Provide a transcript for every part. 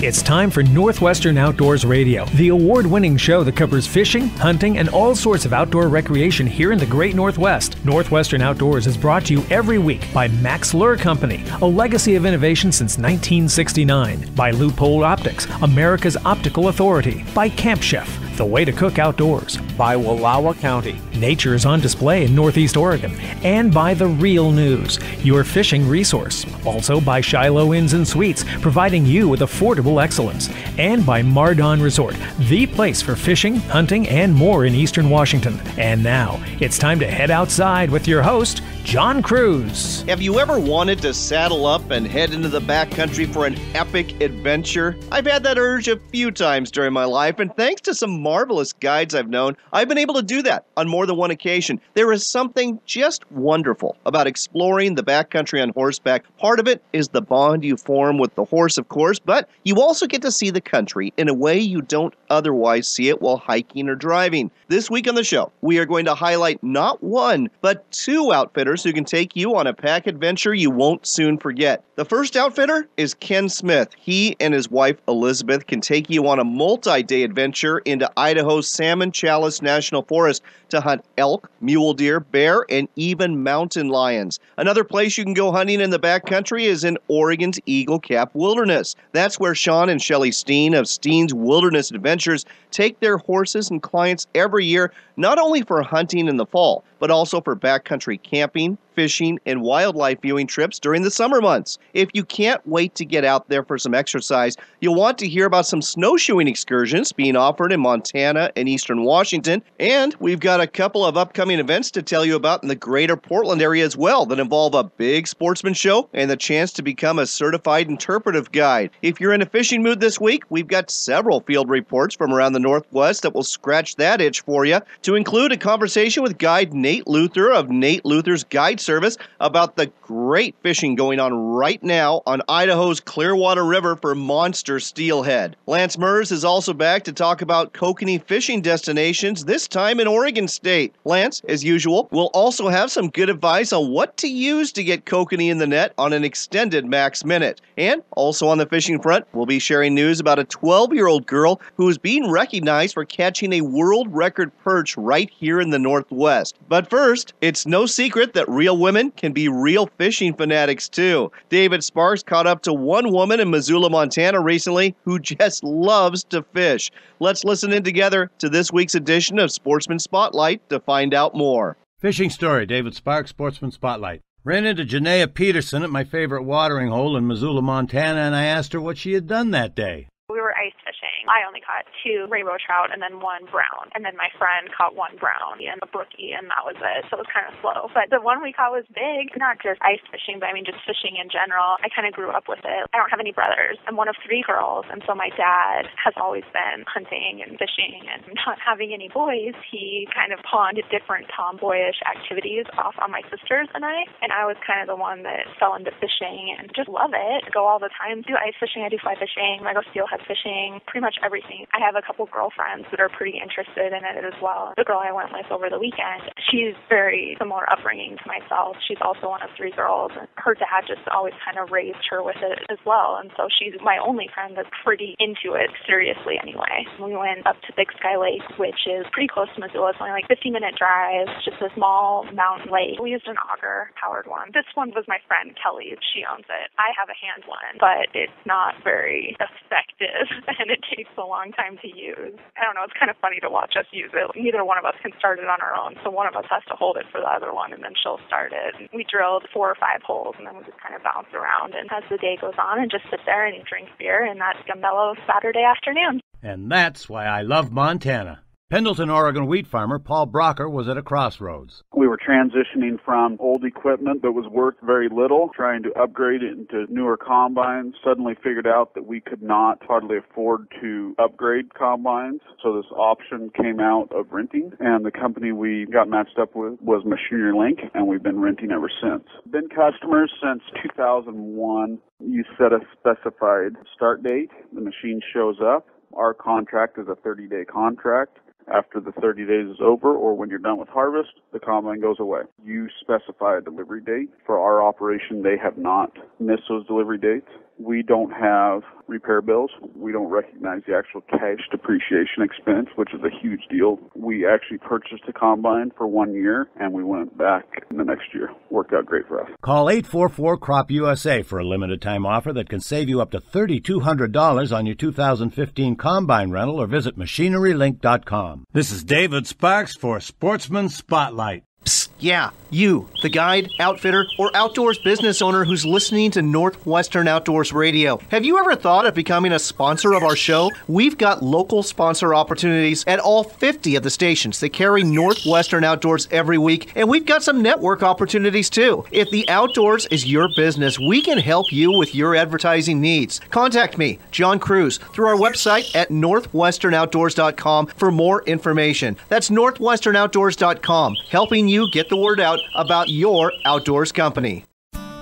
It's time for Northwestern Outdoors Radio, the award-winning show that covers fishing, hunting, and all sorts of outdoor recreation here in the Great Northwest. Northwestern Outdoors is brought to you every week by Max Lure Company, a legacy of innovation since 1969, by Loophole Optics, America's optical authority, by Camp Chef, the way to cook outdoors, by Wallowa County, nature is on display in Northeast Oregon, and by The Real News, your fishing resource. Also by Shiloh Inns and Suites, providing you with affordable excellence, and by Mardon Resort, the place for fishing, hunting, and more in Eastern Washington. And now, it's time to head outside with your host, John Cruz. Have you ever wanted to saddle up and head into the backcountry for an epic adventure? I've had that urge a few times during my life, and thanks to some marvelous guides I've known, I've been able to do that on more than one occasion. There is something just wonderful about exploring the backcountry on horseback. Part of it is the bond you form with the horse, of course, but you also get to see the country in a way you don't otherwise see it while hiking or driving. This week on the show, we are going to highlight not one, but two outfitters who can take you on a pack adventure you won't soon forget. The first outfitter is Ken Smith. He and his wife Elizabeth can take you on a multi-day adventure into Idaho's Salmon-Challis National Forest to hunt elk, mule deer, bear, and even mountain lions. Another place you can go hunting in the backcountry is in Oregon's Eagle Cap Wilderness. That's where Shawn and Shelly Steen of Steen's Wilderness Adventures take their horses and clients every year, not only for hunting in the fall, but also for backcountry camping, fishing, and wildlife viewing trips during the summer months. If you can't wait to get out there for some exercise, you'll want to hear about some snowshoeing excursions being offered in Montana and Eastern Washington, and we've got a couple of upcoming events to tell you about in the greater Portland area as well that involve a big sportsman show and the chance to become a certified interpretive guide. If you're in a fishing mood this week, we've got several field reports from around the Northwest that will scratch that itch for you, to include a conversation with guide Nate Luther of Nate Luther's Guide Service about the great fishing going on right now on Idaho's Clearwater River for monster steelhead. Lance Mers is also back to talk about kokanee fishing destinations, this time in Oregon State. Lance, as usual, will also have some good advice on what to use to get kokanee in the net on an extended max minute. And also on the fishing front, we'll be sharing news about a 12-year-old girl who is being recognized for catching a world record perch right here in the Northwest. But first, it's no secret that real women can be real fishing fanatics too. David Sparks caught up to one woman in Missoula, Montana recently who just loves to fish. Let's listen in together to this week's edition of Sportsman Spotlight to find out more. Fishing story, David Sparks, Sportsman Spotlight. Ran into Janaea Peterson at my favorite watering hole in Missoula, Montana, and I asked her what she had done that day. We were ice fishing. I only caught 2 rainbow trout and then 1 brown. And then my friend caught 1 brown and a brookie, and that was it. So it was kind of slow. But the one we caught was big. Not just ice fishing, but I mean just fishing in general. I kind of grew up with it. I don't have any brothers. I'm one of 3 girls. And so my dad has always been hunting and fishing. And not having any boys, he kind of pawned different tomboyish activities off on my sisters and I. And I was kind of the one that fell into fishing and just love it. I go all the time. Do ice fishing. I do fly fishing. I go steelhead fishing, pretty much everything. I have a couple girlfriends that are pretty interested in it as well. The girl I went with over the weekend, she's very similar upbringing to myself. She's also one of 3 girls, and her dad just always kind of raised her with it as well, and so she's my only friend that's pretty into it, seriously anyway. We went up to Big Sky Lake, which is pretty close to Missoula. It's only like 15-minute drive. It's just a small mountain lake. We used an auger, powered one. This one was my friend Kelly. She owns it. I have a hand one, but it's not very effective, and it takes a long time to use. I don't know, it's kind of funny to watch us use it. Neither one of us can start it on our own, so one of us has to hold it for the other one, and then she'll start it. We drilled 4 or 5 holes, and then we just kind of bounce around, and as the day goes on, and just sit there and drink beer, and that's a mellow Saturday afternoon. And that's why I love Montana. Pendleton, Oregon wheat farmer Paul Brocker was at a crossroads. We were transitioning from old equipment that was worth very little, trying to upgrade it into newer combines. Suddenly figured out that we could not hardly afford to upgrade combines. So this option came out of renting, and the company we got matched up with was Machinery Link, and we've been renting ever since. Been customers since 2001. You set a specified start date. The machine shows up. Our contract is a 30-day contract. After the 30 days is over, or when you're done with harvest, the combine goes away. You specify a delivery date. For our operation, they have not missed those delivery dates. We don't have repair bills. We don't recognize the actual cash depreciation expense, which is a huge deal. We actually purchased a combine for 1 year, and we went back in the next year. Worked out great for us. Call 844-CROP-USA for a limited-time offer that can save you up to $3,200 on your 2015 combine rental, or visit machinerylink.com. This is David Sparks for Sportsman Spotlight. Psst, yeah, you, the guide, outfitter, or outdoors business owner who's listening to Northwestern Outdoors Radio. Have you ever thought of becoming a sponsor of our show? We've got local sponsor opportunities at all 50 of the stations that carry Northwestern Outdoors every week, and we've got some network opportunities too. If the outdoors is your business, we can help you with your advertising needs. Contact me, John Cruz, through our website at northwesternoutdoors.com for more information. That's northwesternoutdoors.com, helping you get the word out about your outdoors company.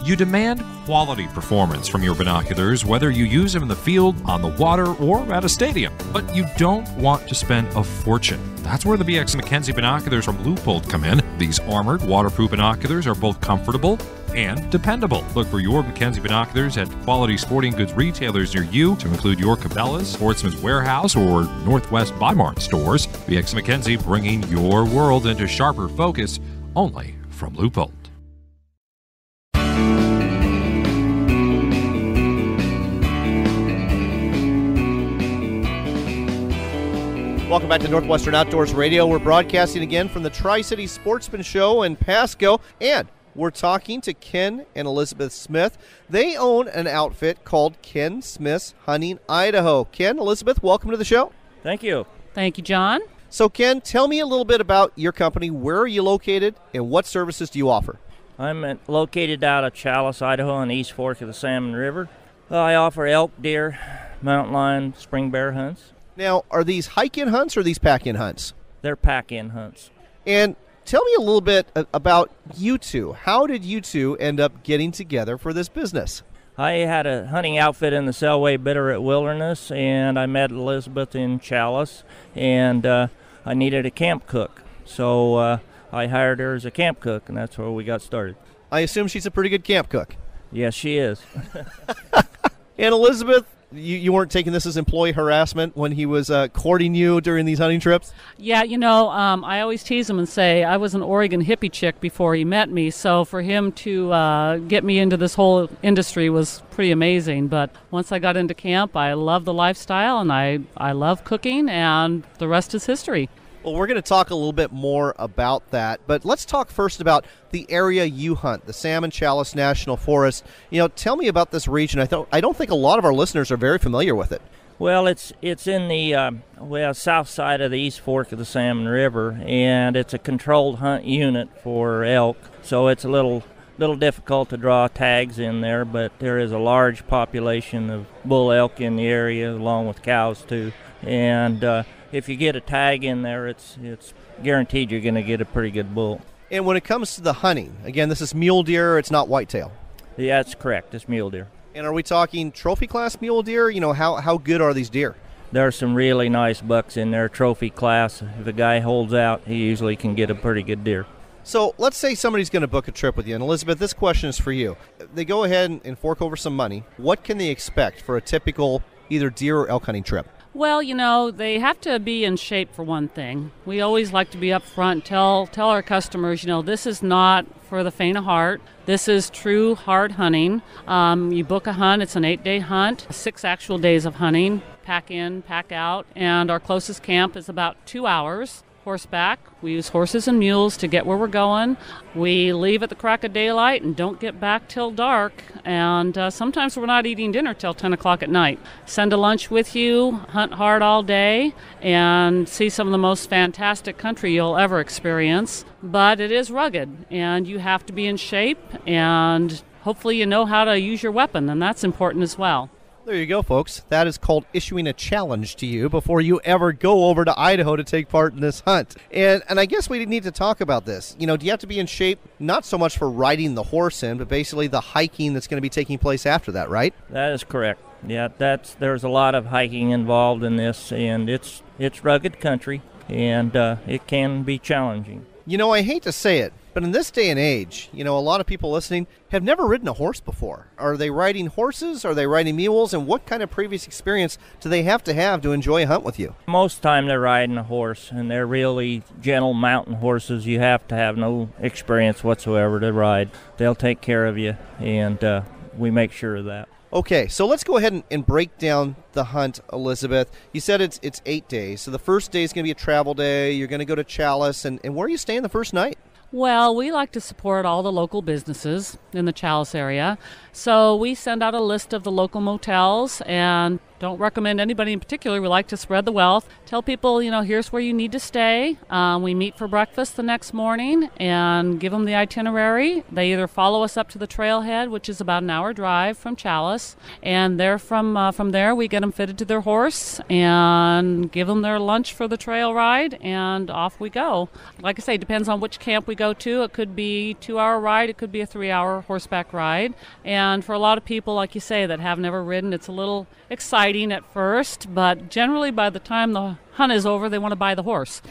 You demand quality performance from your binoculars, whether you use them in the field, on the water, or at a stadium. But you don't want to spend a fortune. That's where the BX McKenzie binoculars from Leupold come in. These armored, waterproof binoculars are both comfortable and dependable. Look for your McKenzie binoculars at quality sporting goods retailers near you, to include your Cabela's, Sportsman's Warehouse, or Northwest Bi-Mart stores. BX McKenzie, bringing your world into sharper focus, only from Leupold. Welcome back to Northwestern Outdoors Radio. We're broadcasting again from the Tri-City Sportsman Show in Pasco, and we're talking to Ken and Elizabeth Smith. They own an outfit called Ken Smith's Hunting Idaho. Ken, Elizabeth, welcome to the show. Thank you. Thank you, John. So, Ken, tell me a little bit about your company. Where are you located, and what services do you offer? I'm located out of Challis, Idaho, on the East Fork of the Salmon River. I offer elk, deer, mountain lion, spring bear hunts. Now, are these hike-in hunts or these pack-in hunts? They're pack-in hunts. And tell me a little bit about you two. How did you two end up getting together for this business? I had a hunting outfit in the Selway Bitterroot Wilderness, and I met Elizabeth in Challis, and I needed a camp cook. So I hired her as a camp cook, and that's where we got started. I assume she's a pretty good camp cook. Yes, she is. And Elizabeth, you weren't taking this as employee harassment when he was courting you during these hunting trips? Yeah, I always tease him and say I was an Oregon hippie chick before he met me, so for him to get me into this whole industry was pretty amazing. But once I got into camp, I love the lifestyle, and I love cooking, and the rest is history. Well, we're going to talk a little bit more about that, but let's talk first about the area you hunt, the Salmon-Challis National Forest. Tell me about this region. I don't think a lot of our listeners are very familiar with it. Well, it's in the south side of the East Fork of the Salmon River, and it's a controlled hunt unit for elk, so it's a little difficult to draw tags in there, but there is a large population of bull elk in the area, along with cows too, and if you get a tag in there, it's guaranteed you're going to get a pretty good bull. And when it comes to the hunting, again, this is mule deer, it's not whitetail. Yeah, that's correct. It's mule deer. And are we talking trophy class mule deer? How good are these deer? There are some really nice bucks in there, trophy class. If a guy holds out, he usually can get a pretty good deer. So let's say somebody's going to book a trip with you. And Elizabeth, this question is for you. They go ahead and fork over some money. What can they expect for a typical either deer or elk hunting trip? Well, they have to be in shape for one thing. We always like to be up front, tell our customers, this is not for the faint of heart. This is true hard hunting. You book a hunt, it's an 8-day hunt, 6 actual days of hunting, pack in, pack out, and our closest camp is about 2 hours. Horseback. We use horses and mules to get where we're going. We leave at the crack of daylight and don't get back till dark. And sometimes we're not eating dinner till 10 o'clock at night. Send a lunch with you, hunt hard all day, and see some of the most fantastic country you'll ever experience. But it is rugged, and you have to be in shape, and hopefully you know how to use your weapon, and that's important as well. There you go, folks. That is called issuing a challenge to you before you ever go over to Idaho to take part in this hunt. And I guess we need to talk about this. Do you have to be in shape, not so much for riding the horse in, but basically the hiking that's going to be taking place after that, right? That is correct. Yeah, there's a lot of hiking involved in this, and it's rugged country, and it can be challenging. I hate to say it, But in this day and age, a lot of people listening have never ridden a horse before. Are they riding horses? Are they riding mules? And what kind of previous experience do they have to enjoy a hunt with you? Most time they're riding a horse, and they're really gentle mountain horses. You have to have no experience whatsoever to ride. They'll take care of you, and we make sure of that. Okay, so let's go ahead and break down the hunt, Elizabeth. You said it's 8 days. So the first day is going to be a travel day. You're going to go to Challis. And where are you staying the first night? Well, we like to support all the local businesses in the Challis area. So we send out a list of the local motels and don't recommend anybody in particular. We like to spread the wealth. Tell people, here's where you need to stay. We meet for breakfast the next morning and give them the itinerary. They either follow us up to the trailhead, which is about an hour drive from Challis, and from there we get them fitted to their horse and give them their lunch for the trail ride, and off we go. Like I say, it depends on which camp we go to. It could be a 2-hour ride. It could be a 3-hour horseback ride. And for a lot of people, like you say, that have never ridden, it's a little exciting at first, but generally by the time the hunt is over, they want to buy the horse.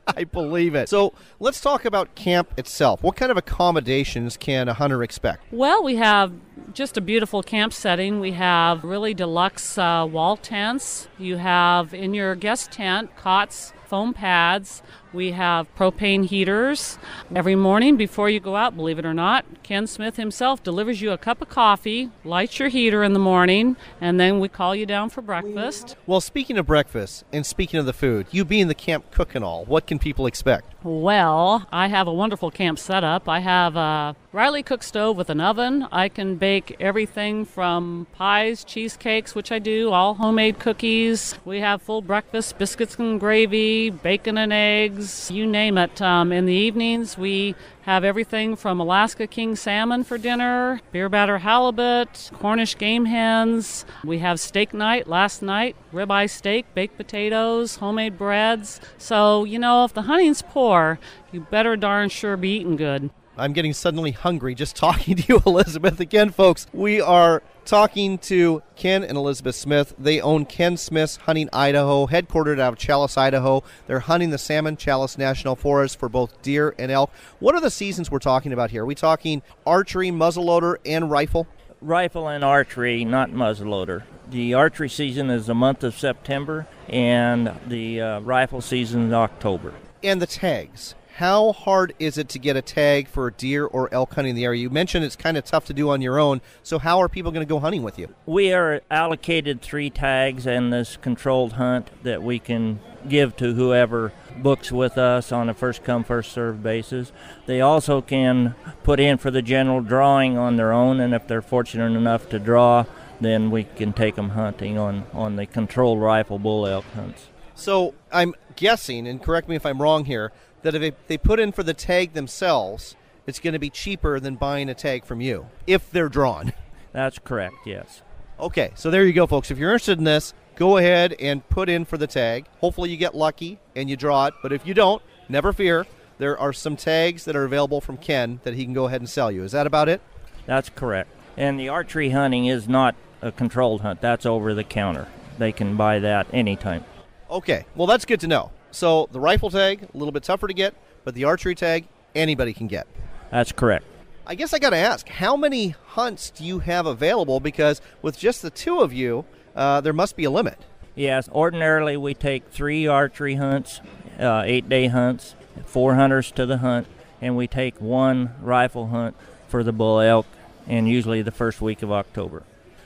I believe it. So let's talk about camp itself. What kind of accommodations can a hunter expect? Well, we have just a beautiful camp setting. We have really deluxe wall tents. You have in your guest tent cots, foam pads. We have propane heaters. Every morning before you go out, believe it or not, Ken Smith himself delivers you a cup of coffee, lights your heater in the morning, and then we call you down for breakfast. Well, speaking of breakfast and speaking of the food, you being the camp cook and all, what can people expect? Well, I have a wonderful camp setup. I have a Riley cook stove with an oven. I can bake everything from pies, cheesecakes, which I do, all homemade cookies. We have full breakfast, biscuits and gravy, bacon and eggs, you name it. In the evenings, we have everything from Alaska king salmon for dinner, beer batter halibut, Cornish game hens. We have steak night last night, ribeye steak, baked potatoes, homemade breads. So, if the hunting's poor, you better darn sure be eating good. I'm getting suddenly hungry just talking to you, Elizabeth. Again, folks, we are talking to Ken and Elizabeth Smith. They own Ken Smith's Hunting Idaho, headquartered out of Challis, Idaho. They're hunting the Salmon-Challis National Forest for both deer and elk. What are the seasons we're talking about here? Are we talking archery, muzzleloader, and rifle? Rifle and archery, not muzzleloader. The archery season is the month of September, and the rifle season is October. And the tags. How hard is it to get a tag for deer or elk hunting in the area? You mentioned it's kind of tough to do on your own, so how are people going to go hunting with you? We are allocated 3 tags in this controlled hunt that we can give to whoever books with us on a first-come, first-served basis. They also can put in for the general drawing on their own, and if they're fortunate enough to draw, then we can take them hunting on the controlled rifle bull elk hunts. So I'm guessing, and correct me if I'm wrong here, that if they put in for the tag themselves, it's going to be cheaper than buying a tag from you, if they're drawn. That's correct, yes. Okay, so there you go, folks. If you're interested in this, go ahead and put in for the tag. Hopefully you get lucky and you draw it, but if you don't, never fear. There are some tags that are available from Ken that he can go ahead and sell you. Is that about it? That's correct. And the archery hunting is not a controlled hunt. That's over the counter. They can buy that anytime. Okay, well, that's good to know. So the rifle tag, a little bit tougher to get, but the archery tag, anybody can get. That's correct. I guess I got to ask, how many hunts do you have available? Because with just the 2 of you, there must be a limit. Yes, ordinarily we take 3 archery hunts, 8-day hunts, 4 hunters to the hunt, and we take 1 rifle hunt for the bull elk, and usually the first week of October.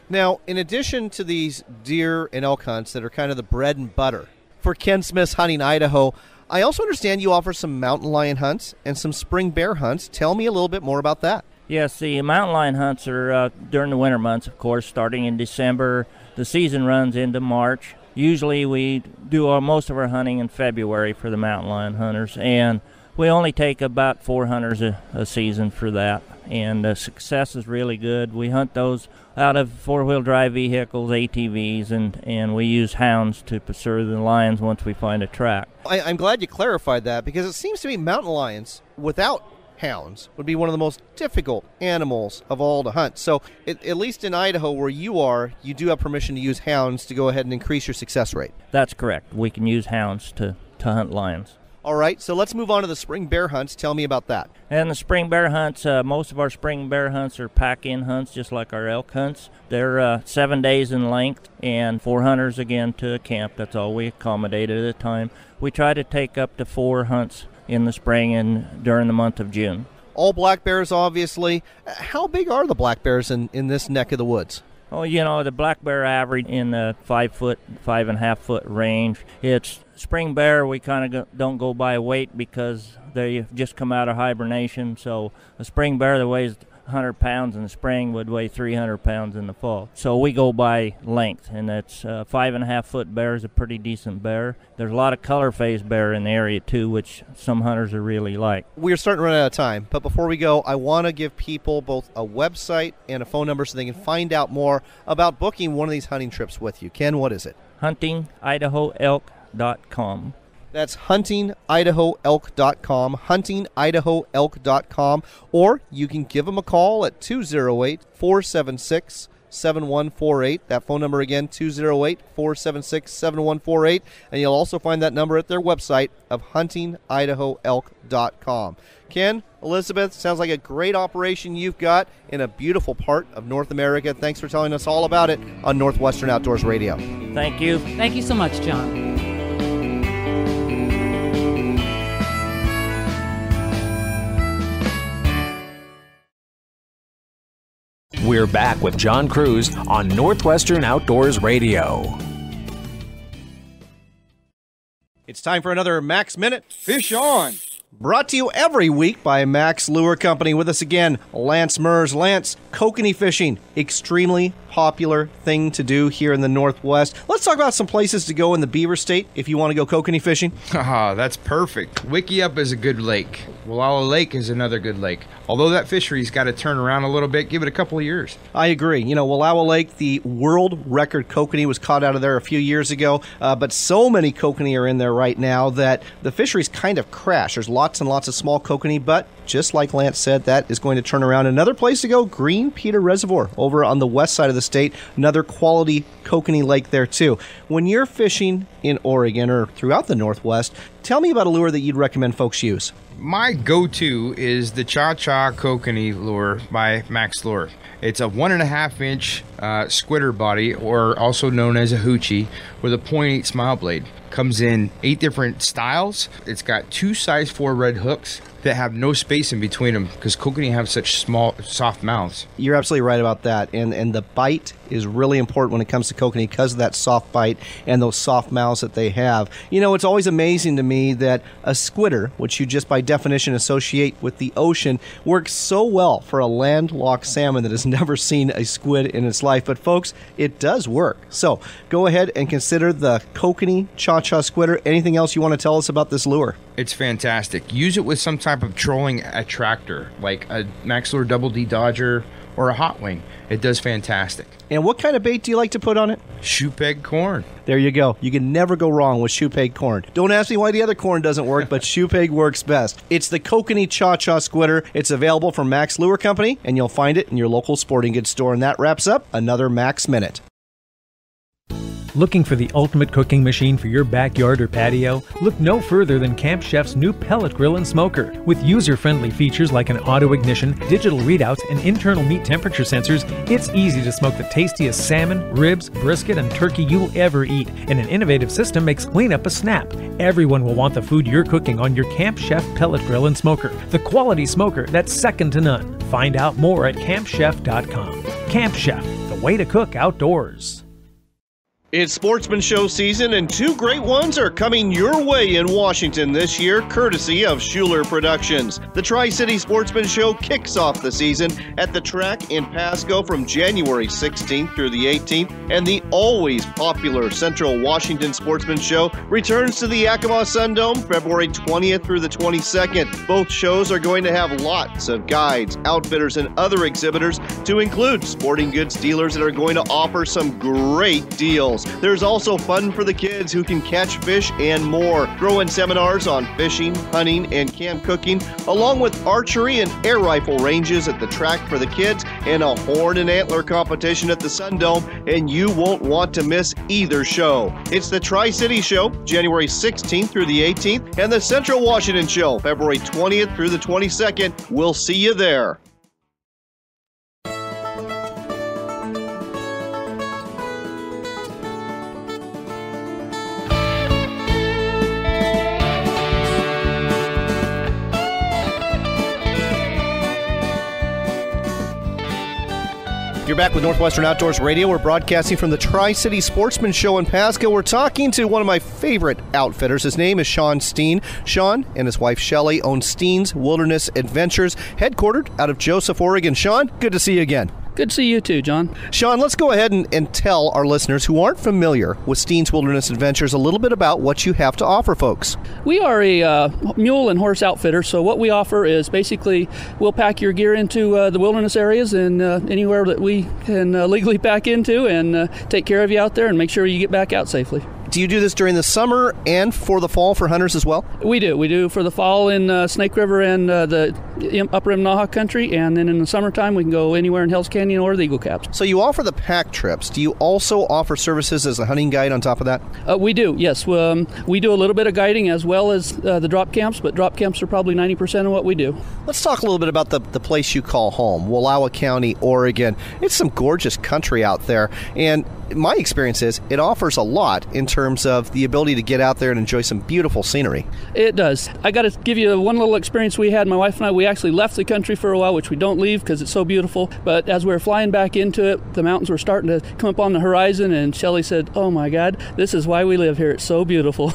Now, in addition to these deer and elk hunts that are kind of the bread and butter for Ken Smith's Hunting Idaho, I also understand you offer some mountain lion hunts and some spring bear hunts. Tell me a little bit more about that. Yes, the mountain lion hunts are during the winter months, of course, starting in December. The season runs into March. Usually we do most of our hunting in February for the mountain lion hunters, and we only take about 4 hunters a season for that, and the success is really good. We hunt those out of 4-wheel drive vehicles, ATVs, and we use hounds to pursue the lions once we find a track. I'm glad you clarified that, because it seems to me mountain lions without hounds would be one of the most difficult animals of all to hunt. So at least in Idaho where you are, you do have permission to use hounds to go ahead and increase your success rate. That's correct. We can use hounds to hunt lions. All right, so let's move on to the spring bear hunts. Tell me about that. And the spring bear hunts, most of our spring bear hunts are pack-in hunts, just like our elk hunts. They're 7 days in length and 4 hunters again to a camp. That's all we accommodated at a time. We try to take up to 4 hunts in the spring and during the month of June. All black bears, obviously. How big are the black bears in this neck of the woods? Oh, the black bear average in the 5 foot, 5.5 foot range. It's spring bear, we kind of don't go by weight because they just come out of hibernation. So a spring bear that weighs 100 pounds in the spring would weigh 300 pounds in the fall. So we go by length, and that's 5.5 foot bear is a pretty decent bear. There's a lot of color phase bear in the area too, which some hunters are really like. We're starting to run out of time, but before we go, I want to give people both a website and a phone number so they can find out more about booking one of these hunting trips with you. Ken, what is it? HuntingIdahoElk.com. That's huntingidahoelk.com, huntingidahoelk.com, or you can give them a call at 208-476-7148. That phone number again, 208-476-7148, and you'll also find that number at their website of huntingidahoelk.com. Ken, Elizabeth, sounds like a great operation you've got in a beautiful part of North America. Thanks for telling us all about it on Northwestern Outdoors Radio. Thank you. Thank you so much, John. We're back with John Cruz on Northwestern Outdoors Radio. It's time for another Max Minute. Fish on! Brought to you every week by Max Lure Company. With us again, Lance Mers. Lance, kokanee fishing, extremely popular thing to do here in the Northwest. Let's talk about some places to go in the Beaver State if you want to go kokanee fishing. Ah, that's perfect. Wickiup is a good lake. Wallowa Lake is another good lake. Although that fishery's got to turn around a little bit, give it a couple of years. I agree. Wallowa Lake, the world record kokanee was caught out of there a few years ago, but so many kokanee are in there right now that the fishery's kind of crashed. There's lots and lots of small kokanee, but just like Lance said, that is going to turn around. Another place to go, Green Peter Reservoir over on the west side of the state. Another quality kokanee lake there too. When you're fishing in Oregon or throughout the Northwest, tell me about a lure that you'd recommend folks use. My go-to is the Cha-Cha Kokanee lure by Max Lure. It's a 1.5-inch squitter body, or also known as a hoochie, with a .8 smile blade. Comes in 8 different styles. It's got 2 size 4 red hooks that have no space in between them because kokanee have such small, soft mouths. You're absolutely right about that. And the bite is really important when it comes to kokanee because of that soft bite and those soft mouths that they have. It's always amazing to me that a squitter, which you just by definition associate with the ocean, works so well for a landlocked salmon that has never seen a squid in its life. But folks, it does work. So go ahead and consider the kokanee Cha-Cha squitter. Anything else you want to tell us about this lure? It's fantastic. Use it with some type of trolling attractor, like a Max Lure Double D Dodger or a Hot Wing. It does fantastic. And what kind of bait do you like to put on it? Shoe peg corn. There you go. You can never go wrong with shoe peg corn. Don't ask me why the other corn doesn't work, but shoe peg works best. It's the kokanee Cha-Cha squitter. It's available from Max Lure Company, and you'll find it in your local sporting goods store. And that wraps up another Max Minute. Looking for the ultimate cooking machine for your backyard or patio? Look no further than Camp Chef's new pellet grill and smoker. With user-friendly features like an auto ignition, digital readouts, and internal meat temperature sensors, it's easy to smoke the tastiest salmon, ribs, brisket, and turkey you'll ever eat. And an innovative system makes cleanup a snap. Everyone will want the food you're cooking on your Camp Chef pellet grill and smoker. The quality smoker that's second to none. Find out more at campchef.com. Camp Chef, the way to cook outdoors. It's Sportsman Show season, and 2 great ones are coming your way in Washington this year, courtesy of Schuler Productions. The Tri-City Sportsman Show kicks off the season at the track in Pasco from January 16th through the 18th, and the always popular Central Washington Sportsman Show returns to the Yakima Sun Dome February 20th through the 22nd. Both shows are going to have lots of guides, outfitters, and other exhibitors to include sporting goods dealers that are going to offer some great deals. trails. There's also fun for the kids who can catch fish and more. Throw in seminars on fishing, hunting, and camp cooking, along with archery and air rifle ranges at the track for the kids, and a horn and antler competition at the Sun Dome, and you won't want to miss either show. It's the Tri-City Show, January 16th through the 18th, and the Central Washington Show, February 20th through the 22nd. We'll see you there. You're back with Northwestern Outdoors Radio. We're broadcasting from the Tri-City Sportsman Show in Pasco. We're talking to one of my favorite outfitters. His name is Shawn Steen. Shawn and his wife Shelly own Steen's Wilderness Adventures, headquartered out of Joseph, Oregon. Shawn, good to see you again. Good to see you too, John. Shawn, let's go ahead and tell our listeners who aren't familiar with Steen's Wilderness Adventures a little bit about what you have to offer folks. We are a mule and horse outfitter, so what we offer is basically we'll pack your gear into the wilderness areas and anywhere that we can legally pack into and take care of you out there and make sure you get back out safely. Do you do this during the summer and for the fall for hunters as well? We do. We do for the fall in Snake River and the upper Imnaha country, and then in the summertime we can go anywhere in Hell's Canyon or the Eagle Caps. So you offer the pack trips. Do you also offer services as a hunting guide on top of that? We do, yes. We do a little bit of guiding as well as the drop camps, but drop camps are probably 90% of what we do. Let's talk a little bit about the place you call home, Wallowa County, Oregon. It's some gorgeous country out there, and my experience is it offers a lot in terms of the ability to get out there and enjoy some beautiful scenery. It does. I got to give you one little experience we had. My wife and I, we actually left the country for a while, which we don't leave because it's so beautiful. But as we were flying back into it, the mountains were starting to come up on the horizon, and Shelly said, "Oh my God, this is why we live here. It's so beautiful."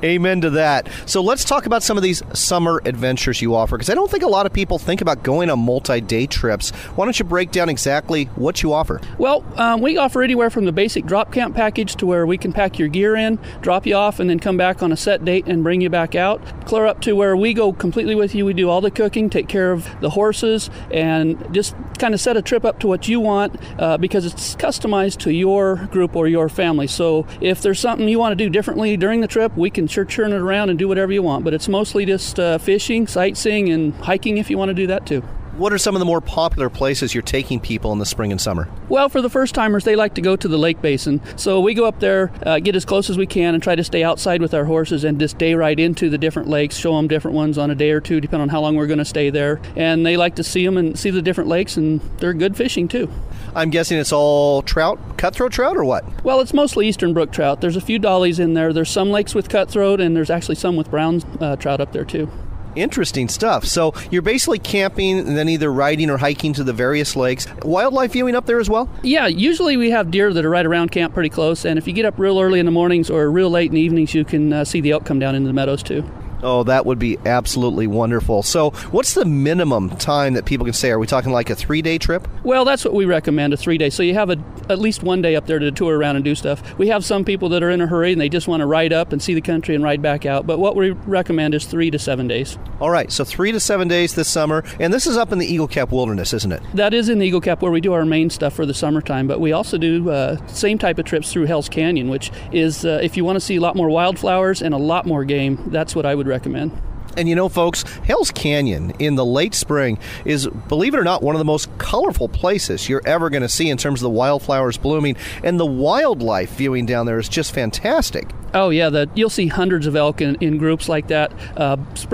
Amen to that. So let's talk about some of these summer adventures you offer, because I don't think a lot of people think about going on multi-day trips. Why don't you break down exactly what you offer? Well, we offer anywhere from the basic drop camp package to where we can pack your gear in, drop you off, and then come back on a set date and bring you back out. Clear up to where we go completely with you. We do all the cooking, take care of the horses, and just kind of set a trip up to what you want because it's customized to your group or your family. So if there's something you want to do differently during the trip, we can sure churn it around and do whatever you want. But it's mostly just fishing, sightseeing, and hiking if you want to do that too. What are some of the more popular places you're taking people in the spring and summer? Well, for the first timers, they like to go to the lake basin. So we go up there, get as close as we can, and try to stay outside with our horses and just day ride into the different lakes, show them different ones on a day or two, depending on how long we're going to stay there. And they like to see them and see the different lakes, and they're good fishing too. I'm guessing it's all trout, cutthroat trout, or what? Well, it's mostly eastern brook trout. There's a few dollies in there. There's some lakes with cutthroat, and there's actually some with brown trout up there too. Interesting stuff. So you're basically camping and then either riding or hiking to the various lakes. Wildlife viewing up there as well? Yeah, usually we have deer that are right around camp pretty close, and if you get up real early in the mornings or real late in the evenings, you can see the elk come down into the meadows too. Oh, that would be absolutely wonderful. So what's the minimum time that people can stay? Are we talking like a 3-day trip? Well, that's what we recommend, a 3-day. So you have at least one day up there to tour around and do stuff. We have some people that are in a hurry and they just want to ride up and see the country and ride back out. But what we recommend is 3 to 7 days. All right, so 3 to 7 days this summer. And this is up in the Eagle Cap Wilderness, isn't it? That is in the Eagle Cap where we do our main stuff for the summertime. But we also do same type of trips through Hell's Canyon, which is if you want to see a lot more wildflowers and a lot more game, that's what I would recommend. And you know, folks, Hell's Canyon in the late spring is, believe it or not, one of the most colorful places you're ever going to see in terms of the wildflowers blooming. And the wildlife viewing down there is just fantastic. Oh, yeah, you'll see hundreds of elk in groups like that.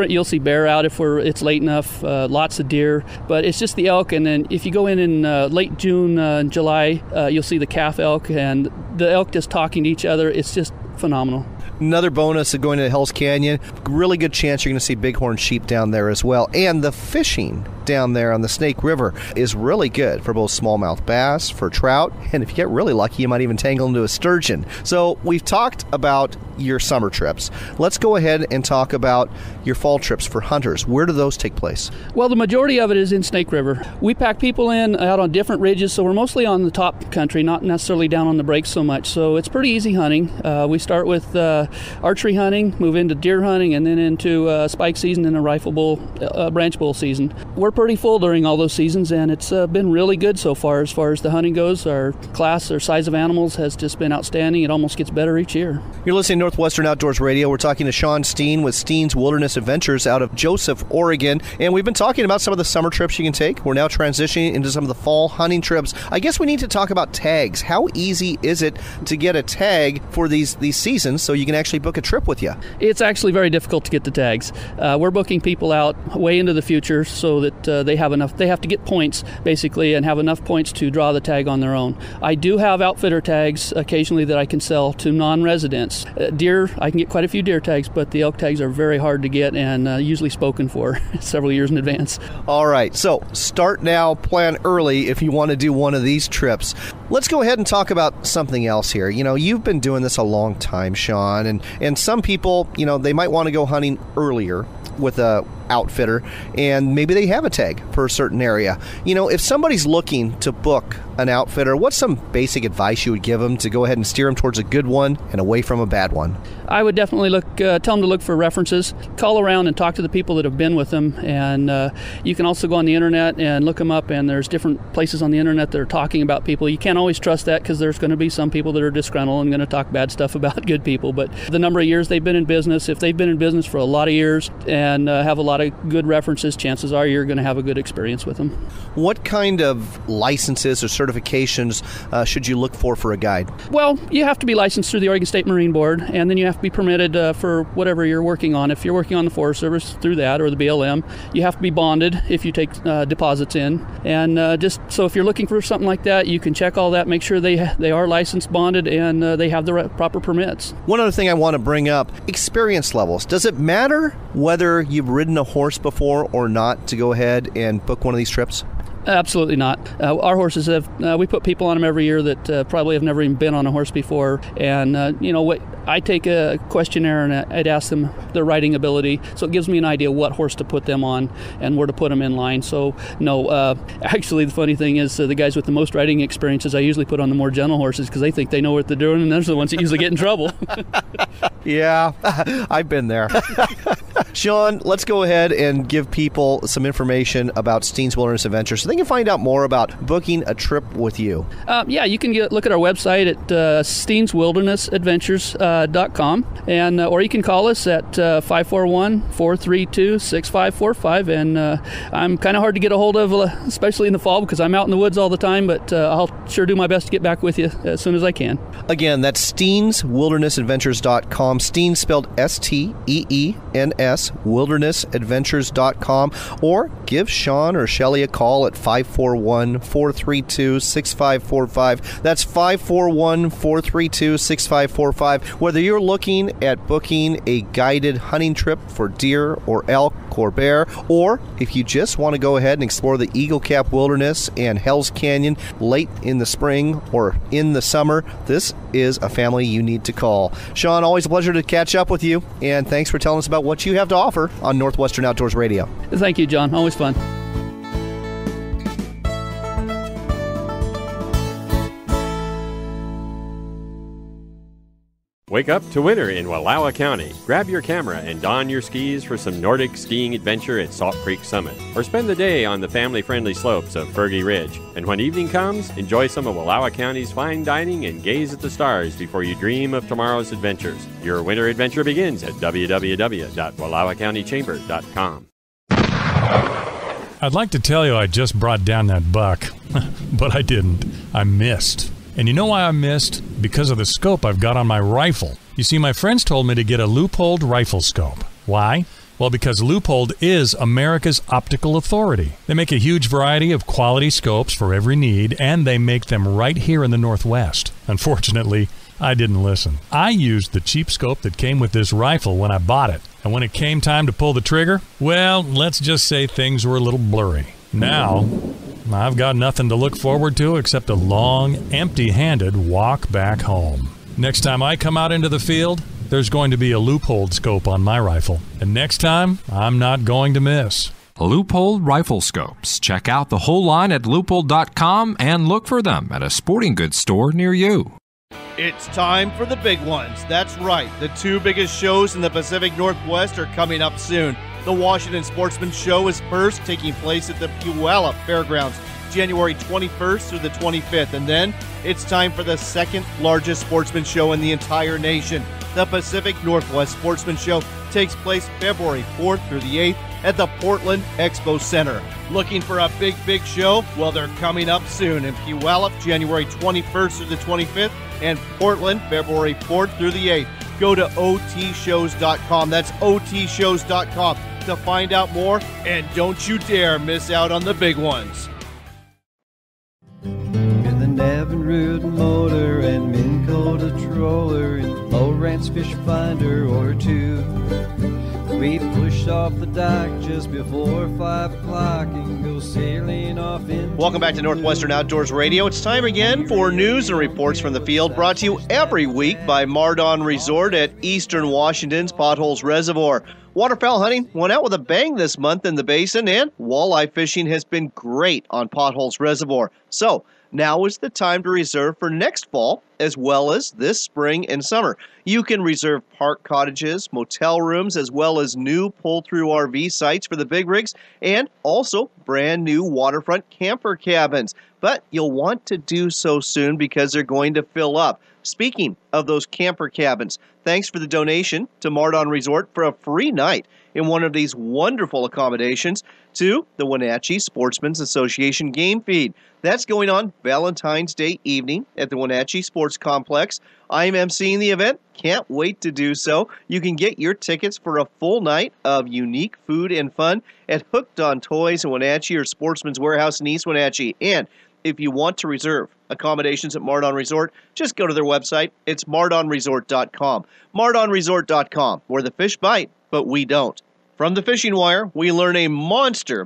You'll see bear out if it's late enough, lots of deer. But it's just the elk. And then if you go in late June and July, you'll see the calf elk and the elk just talking to each other. It's just phenomenal. Another bonus of going to Hell's Canyon, really good chance you're going to see bighorn sheep down there as well. And the fishing down there on the Snake River is really good for both smallmouth bass, for trout, and if you get really lucky, you might even tangle into a sturgeon. So we've talked about your summer trips. Let's go ahead and talk about your fall trips for hunters. Where do those take place? Well, the majority of it is in Snake River. We pack people in out on different ridges, so we're mostly on the top country, not necessarily down on the breaks so much. So it's pretty easy hunting. We start with archery hunting, move into deer hunting, and then into spike season and a rifle bull, branch bull season. We're pretty full during all those seasons, and it's been really good so far as the hunting goes. Our class, our size of animals has just been outstanding. It almost gets better each year. You're listening to Northwestern Outdoors Radio. We're talking to Shawn Steen with Steen's Wilderness Adventures out of Joseph, Oregon, and we've been talking about some of the summer trips you can take. We're now transitioning into some of the fall hunting trips. I guess we need to talk about tags. How easy is it to get a tag for these seasons so you can actually book a trip with you? It's actually very difficult to get the tags. We're booking people out way into the future so that they have enough. They have to get points, basically, and have enough points to draw the tag on their own. I do have outfitter tags occasionally that I can sell to non-residents. Deer, I can get quite a few deer tags, but the elk tags are very hard to get and usually spoken for several years in advance. All right, so start now, plan early if you want to do one of these trips. Let's go ahead and talk about something else here. You know, you've been doing this a long time, Shawn, and some people, you know, they might want to go hunting earlier with a outfitter, and maybe they have a tag for a certain area. You know, if somebody's looking to book an outfitter, what's some basic advice you would give them to go ahead and steer them towards a good one and away from a bad one? I would definitely tell them to look for references, call around and talk to the people that have been with them, and you can also go on the internet and look them up, and there's different places on the internet that are talking about people. You can't always trust that because there's going to be some people that are disgruntled and going to talk bad stuff about good people, but the number of years they've been in business, if they've been in business for a lot of years and have a lot of good references, chances are you're going to have a good experience with them. What kind of licenses or certifications should you look for a guide? Well, you have to be licensed through the Oregon State Marine Board, and then you have to be permitted for whatever you're working on. If you're working on the Forest Service, through that, or the BLM, you have to be bonded if you take deposits in. And just so if you're looking for something like that, you can check all that, make sure they are licensed, bonded, and they have the proper permits. One other thing I want to bring up, experience levels. Does it matter whether you've ridden a horse before or not to go ahead and book one of these trips? Absolutely not. Our horses we put people on them every year that probably have never even been on a horse before. And, I take a questionnaire and I'd ask them their riding ability. So it gives me an idea what horse to put them on and where to put them in line. So, no, actually the funny thing is the guys with the most riding experiences, I usually put on the more gentle horses because they think they know what they're doing, and those are the ones that usually get in trouble. Yeah, I've been there. Shawn, let's go ahead and give people some information about Steen's Wilderness Adventures so they can find out more about booking a trip with you. Yeah, you can look at our website at steenswildernessadventures.com, and or you can call us at 541-432-6545, and I'm kind of hard to get a hold of, especially in the fall, because I'm out in the woods all the time, but I'll sure do my best to get back with you as soon as I can. Again, that's steenswildernessadventures.com. Steen spelled Steens, wildernessadventures.com, or give Shawn or Shelly a call at 541-432-6545. That's 541-432-6545. Whether you're looking at booking a guided hunting trip for deer or elk or bear, or if you just want to go ahead and explore the Eagle Cap Wilderness and Hell's Canyon late in the spring or in the summer, this is a family you need to call. Shawn, always a pleasure to catch up with you, and thanks for telling us about what you have to offer on Northwestern Outdoors Radio. Thank you, John. Always fun. Wake up to winter in Wallowa County. Grab your camera and don your skis for some Nordic skiing adventure at Salt Creek Summit. Or spend the day on the family-friendly slopes of Fergie Ridge. And when evening comes, enjoy some of Wallowa County's fine dining and gaze at the stars before you dream of tomorrow's adventures. Your winter adventure begins at www.wallawacountychamber.com. I'd like to tell you I just brought down that buck, but I didn't. I missed. And you know why I missed? Because of the scope I've got on my rifle. You see, my friends told me to get a Leupold rifle scope. Why? Well, because Leupold is America's optical authority. They make a huge variety of quality scopes for every need, and they make them right here in the Northwest. Unfortunately, I didn't listen. I used the cheap scope that came with this rifle when I bought it. And when it came time to pull the trigger, well, let's just say things were a little blurry. Now, I've got nothing to look forward to except a long, empty-handed walk back home. Next time I come out into the field, there's going to be a Leupold scope on my rifle. And next time, I'm not going to miss. Leupold rifle scopes. Check out the whole line at leupold.com and look for them at a sporting goods store near you. It's time for the big ones. That's right. The two biggest shows in the Pacific Northwest are coming up soon. The Washington Sportsman Show is first, taking place at the Puyallup Fairgrounds, January 21st through the 25th. And then it's time for the second largest sportsman show in the entire nation. The Pacific Northwest Sportsman Show takes place February 4th through the 8th at the Portland Expo Center. Looking for a big show? Well, they're coming up soon in Puyallup, January 21st through the 25th, and Portland, February 4th through the 8th. Go to otshows.com. That's otshows.com to find out more, and don't you dare miss out on the big ones. With an Evinrude motor and Minn Kota troller and Lowrance fish finder or two, we push off the dock just before 5 o'clock and go sailing off in. Welcome back to Northwestern Outdoors Radio. It's time again for news and reports from the field, brought to you every week by Mardon Resort at Eastern Washington's Potholes Reservoir. Waterfowl hunting went out with a bang this month in the basin, and walleye fishing has been great on Potholes Reservoir. So now is the time to reserve for next fall, as well as this spring and summer. You can reserve park cottages, motel rooms, as well as new pull-through RV sites for the big rigs, and also brand new waterfront camper cabins. But you'll want to do so soon because they're going to fill up. Speaking of those camper cabins, thanks for the donation to Mardon Resort for a free night in one of these wonderful accommodations to the Wenatchee Sportsmen's Association game feed. That's going on Valentine's Day evening at the Wenatchee Sports Complex. I'm emceeing the event. Can't wait to do so. You can get your tickets for a full night of unique food and fun at Hooked on Toys in Wenatchee or Sportsman's Warehouse in East Wenatchee. And if you want to reserve accommodations at Mardon Resort, just go to their website. It's mardonresort.com. mardonresort.com, where the fish bite, but we don't. From the Fishing Wire, we learn a monster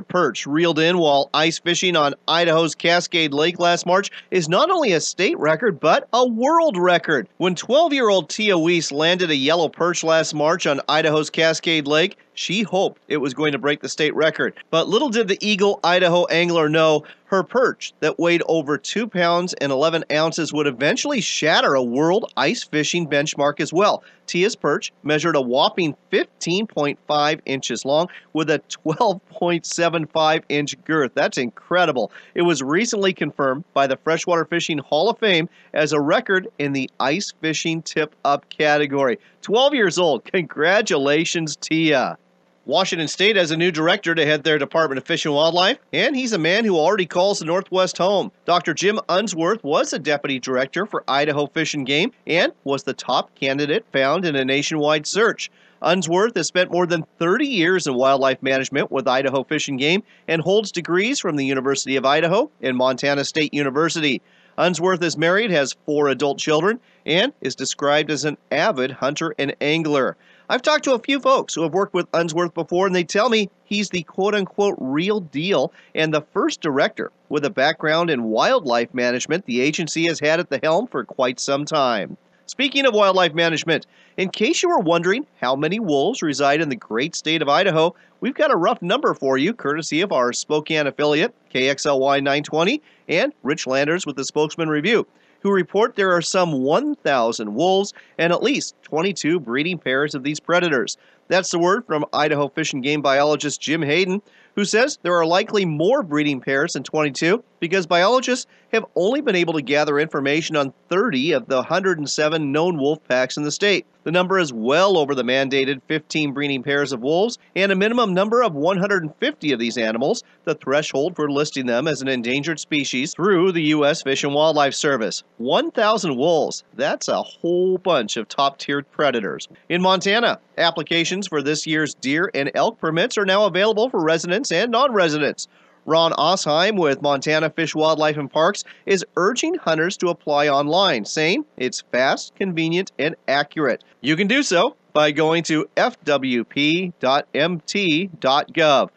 perch reeled in while ice fishing on Idaho's Cascade Lake last March is not only a state record, but a world record. When 12-year-old Tia Weiss landed a yellow perch last March on Idaho's Cascade Lake, she hoped it was going to break the state record. But little did the Eagle Idaho angler know her perch that weighed over 2 pounds and 11 ounces would eventually shatter a world ice fishing benchmark as well. Tia's perch measured a whopping 15.5 inches long with a 12.75-inch girth. That's incredible. It was recently confirmed by the Freshwater Fishing Hall of Fame as a record in the ice fishing tip-up category. 12 years old. Congratulations, Tia. Washington State has a new director to head their Department of Fish and Wildlife, and he's a man who already calls the Northwest home. Dr. Jim Unsworth was the deputy director for Idaho Fish and Game and was the top candidate found in a nationwide search. Unsworth has spent more than 30 years in wildlife management with Idaho Fish and Game and holds degrees from the University of Idaho and Montana State University. Unsworth is married, has 4 adult children, and is described as an avid hunter and angler. I've talked to a few folks who have worked with Unsworth before, and they tell me he's the quote-unquote real deal and the first director with a background in wildlife management the agency has had at the helm for quite some time. Speaking of wildlife management, in case you were wondering how many wolves reside in the great state of Idaho, we've got a rough number for you, courtesy of our Spokane affiliate, KXLY 920, and Rich Landers with the Spokesman Review, who report there are some 1,000 wolves and at least 22 breeding pairs of these predators. That's the word from Idaho Fish and Game biologist Jim Hayden, who says there are likely more breeding pairs than 22 because biologists have only been able to gather information on 30 of the 107 known wolf packs in the state. The number is well over the mandated 15 breeding pairs of wolves and a minimum number of 150 of these animals, the threshold for listing them as an endangered species through the U.S. Fish and Wildlife Service. 1,000 wolves, that's a whole bunch of top-tier predators. In Montana, applications for this year's deer and elk permits are now available for residents and non-residents. Ron Osheim with Montana Fish, Wildlife, and Parks is urging hunters to apply online, saying it's fast, convenient, and accurate. You can do so by going to fwp.mt.gov.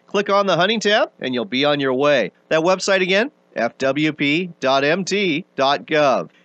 Click on the hunting tab, and you'll be on your way. That website again, fwp.mt.gov.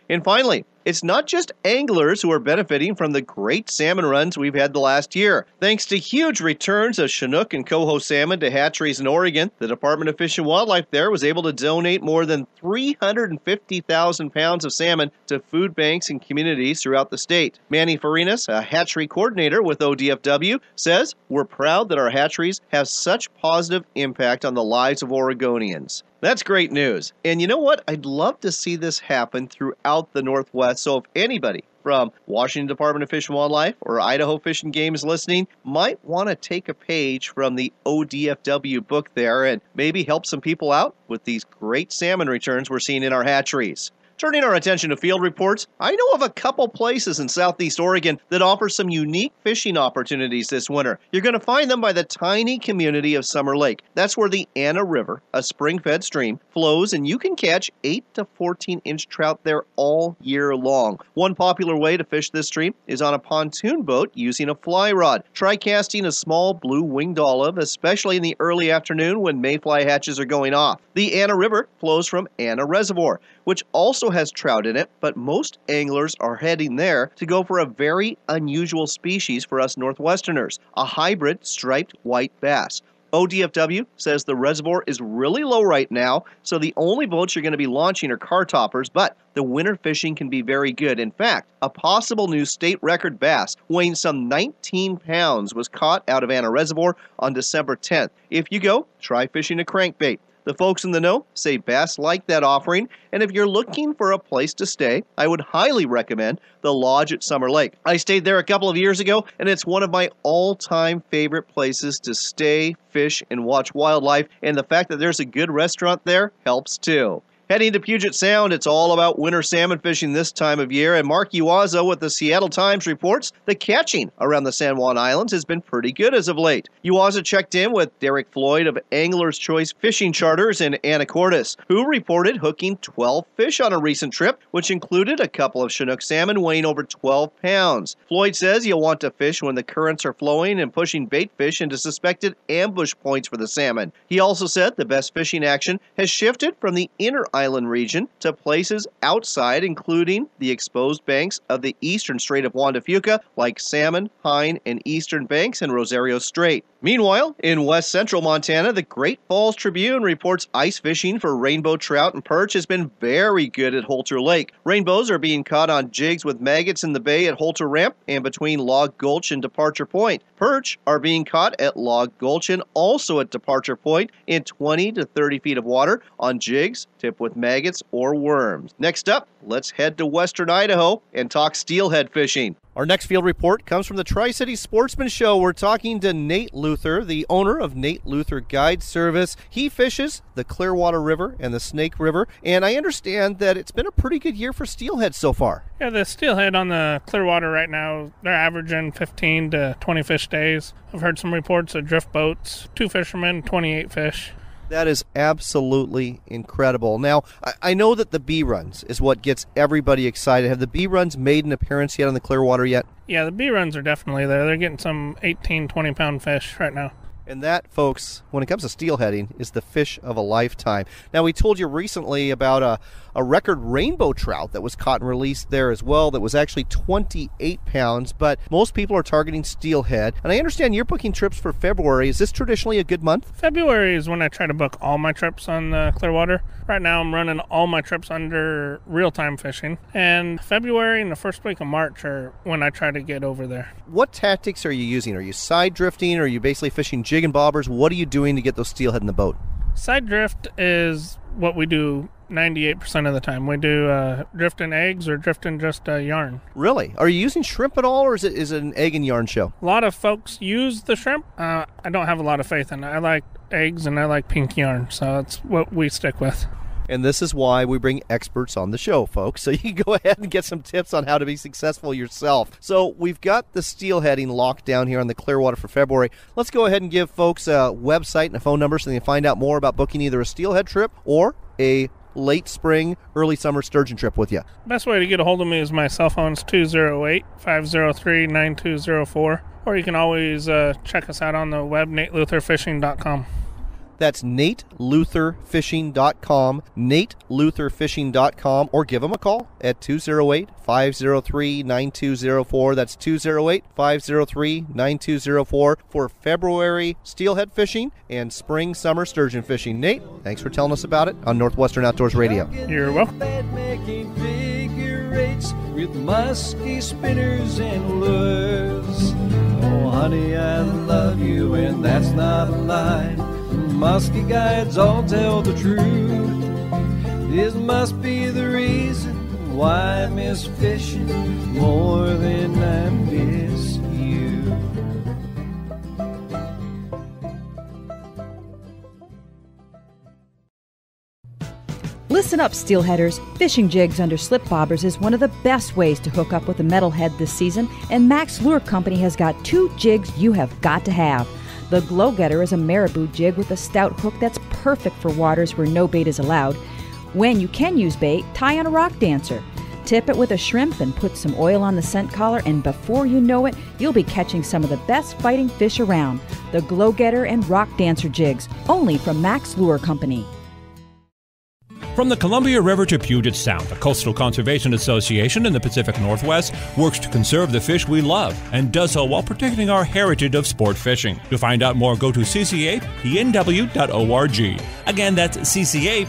And finally, it's not just anglers who are benefiting from the great salmon runs we've had the last year. Thanks to huge returns of Chinook and coho salmon to hatcheries in Oregon, the Department of Fish and Wildlife there was able to donate more than 350,000 pounds of salmon to food banks and communities throughout the state. Manny Farinas, a hatchery coordinator with ODFW, says, "We're proud that our hatcheries have such positive impact on the lives of Oregonians." That's great news. And you know what? I'd love to see this happen throughout the Northwest. So if anybody from Washington Department of Fish and Wildlife or Idaho Fish and Game is listening, might want to take a page from the ODFW book there and maybe help some people out with these great salmon returns we're seeing in our hatcheries. Turning our attention to field reports, I know of a couple places in southeast Oregon that offer some unique fishing opportunities this winter. You're going to find them by the tiny community of Summer Lake. That's where the Anna River, a spring-fed stream, flows, and you can catch 8 to 14-inch trout there all year long. One popular way to fish this stream is on a pontoon boat using a fly rod. Try casting a small blue winged olive, especially in the early afternoon when mayfly hatches are going off. The Anna River flows from Anna Reservoir, which also has trout in it, but most anglers are heading there to go for a very unusual species for us Northwesterners, a hybrid striped white bass. ODFW says the reservoir is really low right now, so the only boats you're going to be launching are car toppers, but the winter fishing can be very good. In fact, a possible new state record bass weighing some 19 pounds was caught out of Anna Reservoir on December 10th. If you go, try fishing a crankbait. The folks in the know say bass like that offering, and if you're looking for a place to stay, I would highly recommend the Lodge at Summer Lake. I stayed there a couple of years ago, and it's one of my all-time favorite places to stay, fish, and watch wildlife, and the fact that there's a good restaurant there helps too. Heading to Puget Sound, it's all about winter salmon fishing this time of year, and Mark Uwazo with the Seattle Times reports the catching around the San Juan Islands has been pretty good as of late. Uwazo checked in with Derek Floyd of Angler's Choice Fishing Charters in Anacortes, who reported hooking 12 fish on a recent trip, which included a couple of Chinook salmon weighing over 12 pounds. Floyd says you'll want to fish when the currents are flowing and pushing bait fish into suspected ambush points for the salmon. He also said the best fishing action has shifted from the inner island region to places outside, including the exposed banks of the eastern Strait of Juan de Fuca, like Salmon, Pine, and Eastern Banks and Rosario Strait. Meanwhile, in west central Montana, the Great Falls Tribune reports ice fishing for rainbow trout and perch has been very good at Holter Lake. Rainbows are being caught on jigs with maggots in the bay at Holter Ramp and between Log Gulch and Departure Point. Perch are being caught at Log Gulch and also at Departure Point in 20 to 30 feet of water on jigs tipped with maggots or worms. Next up, let's head to western Idaho and talk steelhead fishing. Our next field report comes from the Tri-City Sportsman Show. We're talking to Nate Luther, the owner of Nate Luther Guide Service. He fishes the Clearwater River and the Snake River, and I understand that it's been a pretty good year for steelhead so far. Yeah, the steelhead on the Clearwater right now, they're averaging 15 to 20 fish days. I've heard some reports of drift boats, 2 fishermen, 28 fish. That is absolutely incredible. Now, I know that the bee runs is what gets everybody excited. Have the bee runs made an appearance yet on the Clearwater yet? Yeah, the bee runs are definitely there. They're getting some 18, 20-pound fish right now. And that, folks, when it comes to steelheading, is the fish of a lifetime. Now, we told you recently about a record rainbow trout that was caught and released there as well that was actually 28 pounds, but most people are targeting steelhead. And I understand you're booking trips for February. Is this traditionally a good month? February is when I try to book all my trips on the Clearwater. Right now, I'm running all my trips under real-time fishing. And February and the first week of March are when I try to get over there. What tactics are you using? Are you side drifting? Or are you basically fishing jig and bobbers? What are you doing to get those steelhead in the boat? Side drift is what we do 98% of the time. We do drifting eggs or drifting just yarn. Really? Are you using shrimp at all, or is it an egg and yarn show? A lot of folks use the shrimp. I don't have a lot of faith in it. I like eggs and I like pink yarn, so that's what we stick with. And this is why we bring experts on the show, folks. So you can go ahead and get some tips on how to be successful yourself. So we've got the steelheading locked down here on the Clearwater for February. Let's go ahead and give folks a website and a phone number so they can find out more about booking either a steelhead trip or a late spring, early summer sturgeon trip with you. Best way to get a hold of me is my cell phone is 208-503-9204. Or you can always check us out on the web, natelutherfishing.com. That's NateLutherFishing.com, NateLutherFishing.com, or give them a call at 208-503-9204. That's 208-503-9204 for February steelhead fishing and spring summer sturgeon fishing. Nate, thanks for telling us about it on Northwestern Outdoors Radio. You're welcome. Making figure eights with musky spinners and lures. Oh, honey, I love you, and that's not a lie. Musky guides all tell the truth. This must be the reason why I miss fishing more than I miss you. Listen up, steelheaders. Fishing jigs under slip bobbers is one of the best ways to hook up with a metalhead this season, and Max Lure Company has got 2 jigs you have got to have. The Glow Getter is a marabou jig with a stout hook that's perfect for waters where no bait is allowed. When you can use bait, tie on a rock dancer. Tip it with a shrimp and put some oil on the scent collar, and before you know it, you'll be catching some of the best fighting fish around. The Glow Getter and Rock Dancer jigs, only from Max Lure Company. From the Columbia River to Puget Sound, the Coastal Conservation Association in the Pacific Northwest works to conserve the fish we love and does so while protecting our heritage of sport fishing. To find out more, go to ccapnw.org. Again, that's ccapnw.org.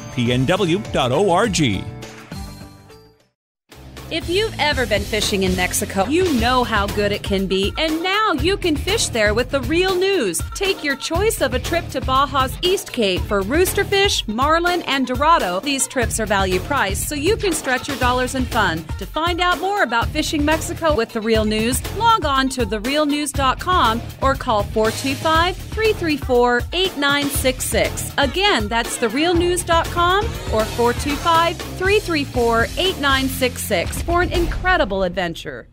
If you've ever been fishing in Mexico, you know how good it can be, and now you can fish there with the Real News. Take your choice of a trip to Baja's East Cape for roosterfish, marlin, and dorado. These trips are value priced, so you can stretch your dollars in fun. To find out more about fishing Mexico with the Real News, log on to therealnews.com or call 425-334-8966. Again, that's therealnews.com or 425-334-8966. For an incredible adventure.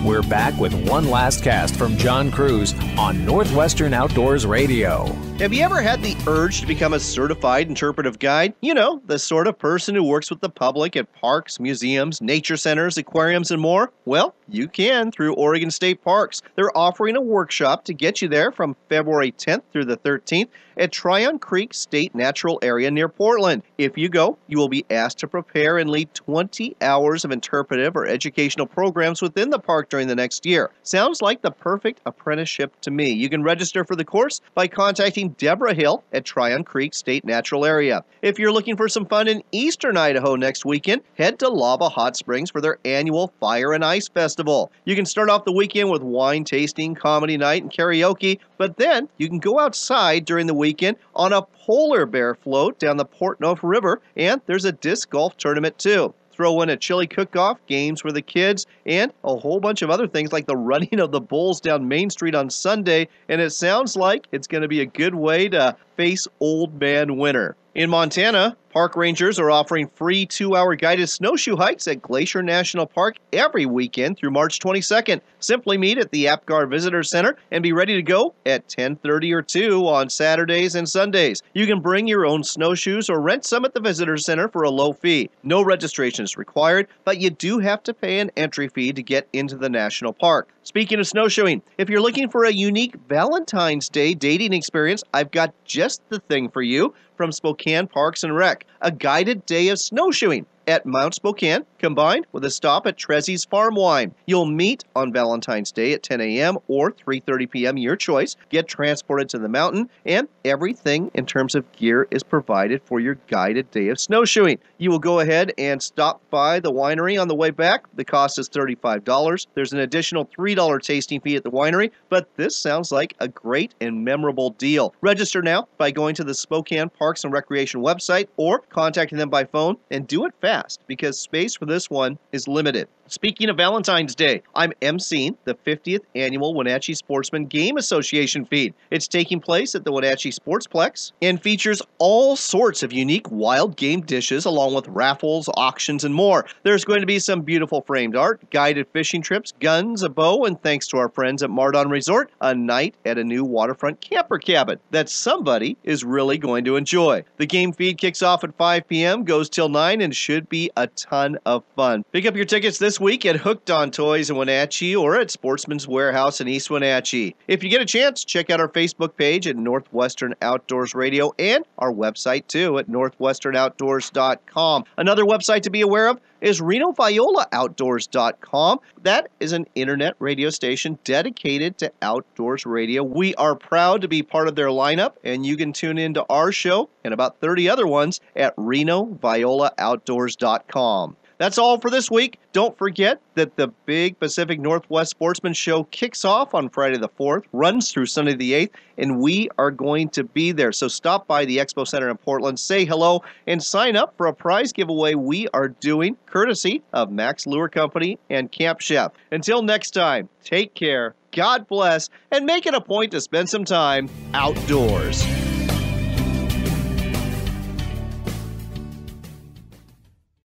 We're back with one last cast from John Cruz on Northwestern Outdoors Radio. Have you ever had the urge to become a certified interpretive guide? You know, the sort of person who works with the public at parks, museums, nature centers, aquariums, and more? Well, you can through Oregon State Parks. They're offering a workshop to get you there from February 10th through the 13th at Tryon Creek State Natural Area near Portland. If you go, you will be asked to prepare and lead 20 hours of interpretive or educational programs within the park during the next year. Sounds like the perfect apprenticeship to me. You can register for the course by contacting Deborah Hill at Tryon Creek State Natural Area. If you're looking for some fun in eastern Idaho next weekend, head to Lava Hot Springs for their annual Fire and Ice Festival. You can start off the weekend with wine tasting, comedy night, and karaoke, but then you can go outside during the weekend on a polar bear float down the Portneuf River, and there's a disc golf tournament too. Throw in a chili cook-off, games for the kids, and a whole bunch of other things like the running of the bulls down Main Street on Sunday, and it sounds like it's going to be a good way to face old man winter. In Montana, park rangers are offering free 2-hour guided snowshoe hikes at Glacier National Park every weekend through March 22nd. Simply meet at the Apgar Visitor Center and be ready to go at 10:30 or 2 on Saturdays and Sundays. You can bring your own snowshoes or rent some at the Visitor Center for a low fee. No registration is required, but you do have to pay an entry fee to get into the national park. Speaking of snowshoeing, if you're looking for a unique Valentine's Day dating experience, I've got just the thing for you from Spokane Parks and Rec, a guided day of snowshoeing at Mount Spokane, combined with a stop at Trezzy's Farm Wine. You'll meet on Valentine's Day at 10 a.m. or 3:30 p.m., your choice. Get transported to the mountain, and everything in terms of gear is provided for your guided day of snowshoeing. You will go ahead and stop by the winery on the way back. The cost is $35. There's an additional $3 tasting fee at the winery, but this sounds like a great and memorable deal. Register now by going to the Spokane Parks and Recreation website or contacting them by phone, and do it fast because space for this one is limited. Speaking of Valentine's Day, I'm emceeing the 50th Annual Wenatchee Sportsman Game Association feed. It's taking place at the Wenatchee Sportsplex and features all sorts of unique wild game dishes along with raffles, auctions, and more. There's going to be some beautiful framed art, guided fishing trips, guns, a bow, and thanks to our friends at Mardon Resort, a night at a new waterfront camper cabin that somebody is really going to enjoy. The game feed kicks off at 5 p.m., goes till 9, and should should be a ton of fun. Pick up your tickets this week at Hooked on Toys in Wenatchee or at Sportsman's Warehouse in East Wenatchee. If you get a chance, check out our Facebook page at Northwestern Outdoors Radio and our website too at northwesternoutdoors.com. Another website to be aware of is RenoViolaOutdoors.com. That is an internet radio station dedicated to outdoors radio. We are proud to be part of their lineup, and you can tune into our show and about 30 other ones at RenoViolaOutdoors.com. That's all for this week. Don't forget that the big Pacific Northwest Sportsman Show kicks off on Friday the 4th, runs through Sunday the 8th, and we are going to be there. So stop by the Expo Center in Portland, say hello, and sign up for a prize giveaway we are doing, courtesy of Max Lure Company and Camp Chef. Until next time, take care, God bless, and make it a point to spend some time outdoors.